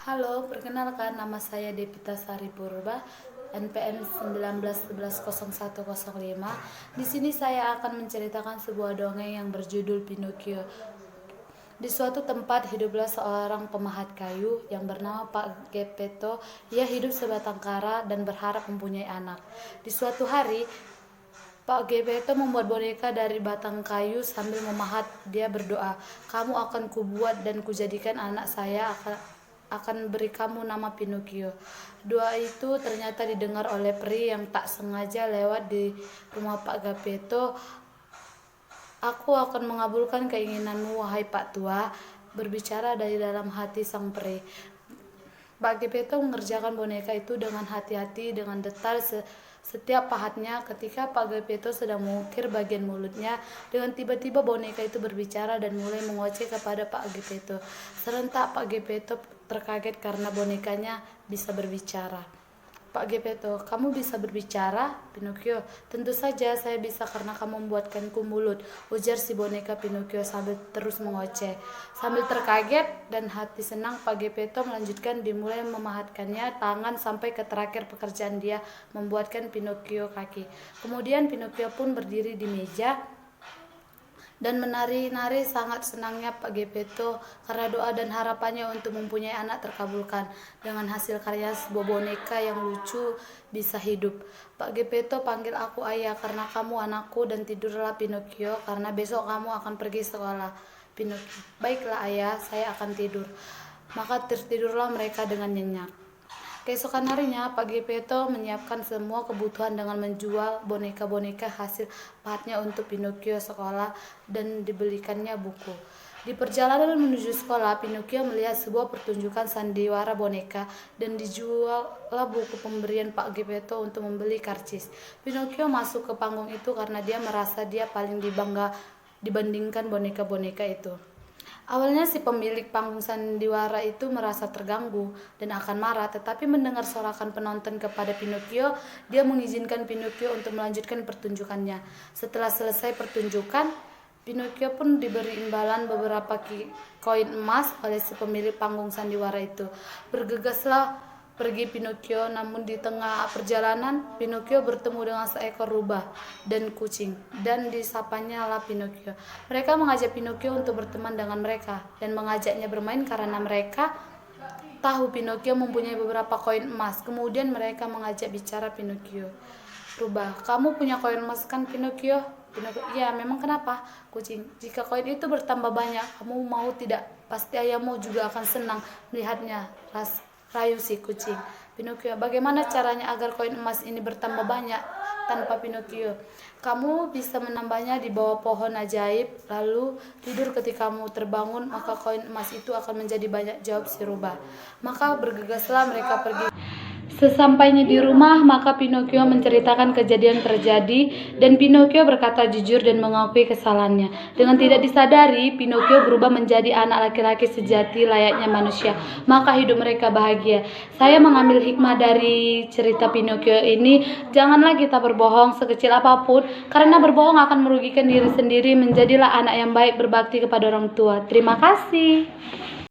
Halo, perkenalkan nama saya Devita Sari Purba, NPM 19110105. Di sini saya akan menceritakan sebuah dongeng yang berjudul Pinocchio. Di suatu tempat hiduplah seorang pemahat kayu yang bernama Pak Geppetto. Ia hidup sebatang kara dan berharap mempunyai anak. Di suatu hari, Pak Geppetto membuat boneka dari batang kayu sambil memahat. Dia berdoa, "Kamu akan kubuat dan kujadikan anak saya akan beri kamu nama Pinocchio." Doa itu ternyata didengar oleh peri yang tak sengaja lewat di rumah Pak Geppetto. "Aku akan mengabulkan keinginanmu, wahai Pak Tua," berbicara dari dalam hati sang peri. Pak Geppetto mengerjakan boneka itu dengan hati-hati, dengan detail setiap pahatnya. Ketika Pak Geppetto sedang mengukir bagian mulutnya, dengan tiba-tiba boneka itu berbicara dan mulai mengoceh kepada Pak Geppetto. Serentak Pak Geppetto terkaget karena bonekanya bisa berbicara. "Pak Geppetto, kamu bisa berbicara?" Pinocchio, "Tentu saja saya bisa karena kamu membuatkanku mulut," ujar si boneka Pinocchio sambil terus mengoceh. Sambil terkaget dan hati senang, Pak Geppetto melanjutkan dimulai memahatkannya tangan sampai ke terakhir pekerjaan dia membuatkan Pinocchio kaki. Kemudian Pinocchio pun berdiri di meja dan menari-nari. Sangat senangnya Pak Geppetto karena doa dan harapannya untuk mempunyai anak terkabulkan. Dengan hasil karya sebuah boneka yang lucu bisa hidup. "Pak Geppetto, panggil aku ayah karena kamu anakku, dan tidurlah Pinocchio karena besok kamu akan pergi sekolah." Pinocchio, "Baiklah ayah, saya akan tidur." Maka tertidurlah mereka dengan nyenyak. Keesokan harinya, Pak Geppetto menyiapkan semua kebutuhan dengan menjual boneka-boneka hasil pahatnya untuk Pinocchio sekolah dan dibelikannya buku. Di perjalanan menuju sekolah, Pinocchio melihat sebuah pertunjukan sandiwara boneka dan dijuallah buku pemberian Pak Geppetto untuk membeli karcis. Pinocchio masuk ke panggung itu karena dia merasa dia paling dibangga dibandingkan boneka-boneka itu. Awalnya si pemilik panggung sandiwara itu merasa terganggu dan akan marah, tetapi mendengar sorakan penonton kepada Pinocchio, dia mengizinkan Pinocchio untuk melanjutkan pertunjukannya. Setelah selesai pertunjukan, Pinocchio pun diberi imbalan beberapa koin emas oleh si pemilik panggung sandiwara itu. Bergegaslah pergi Pinocchio, namun di tengah perjalanan Pinocchio bertemu dengan seekor rubah dan kucing, dan disapanya lah Pinocchio. Mereka mengajak Pinocchio untuk berteman dengan mereka dan mengajaknya bermain karena mereka tahu Pinocchio mempunyai beberapa koin emas. Kemudian mereka mengajak bicara Pinocchio. "Rubah, kamu punya koin emas kan Pinocchio?" Pinocchio, "Iya, memang kenapa?" Kucing, "Jika koin itu bertambah banyak, kamu mau tidak? Pasti ayahmu juga akan senang melihatnya," rayu si kucing. Pinocchio, "Bagaimana caranya agar koin emas ini bertambah banyak?" Tanpa Pinocchio, "Kamu bisa menambahnya di bawah pohon ajaib, lalu tidur ketika kamu terbangun, maka koin emas itu akan menjadi banyak," jawab si rubah. Maka bergegaslah mereka pergi. Sesampainya di rumah, maka Pinocchio menceritakan kejadian terjadi, dan Pinocchio berkata jujur dan mengakui kesalahannya. Dengan tidak disadari, Pinocchio berubah menjadi anak laki-laki sejati layaknya manusia. Maka hidup mereka bahagia. Saya mengambil hikmah dari cerita Pinocchio ini, janganlah kita berbohong sekecil apapun, karena berbohong akan merugikan diri sendiri. Menjadilah anak yang baik, berbakti kepada orang tua. Terima kasih.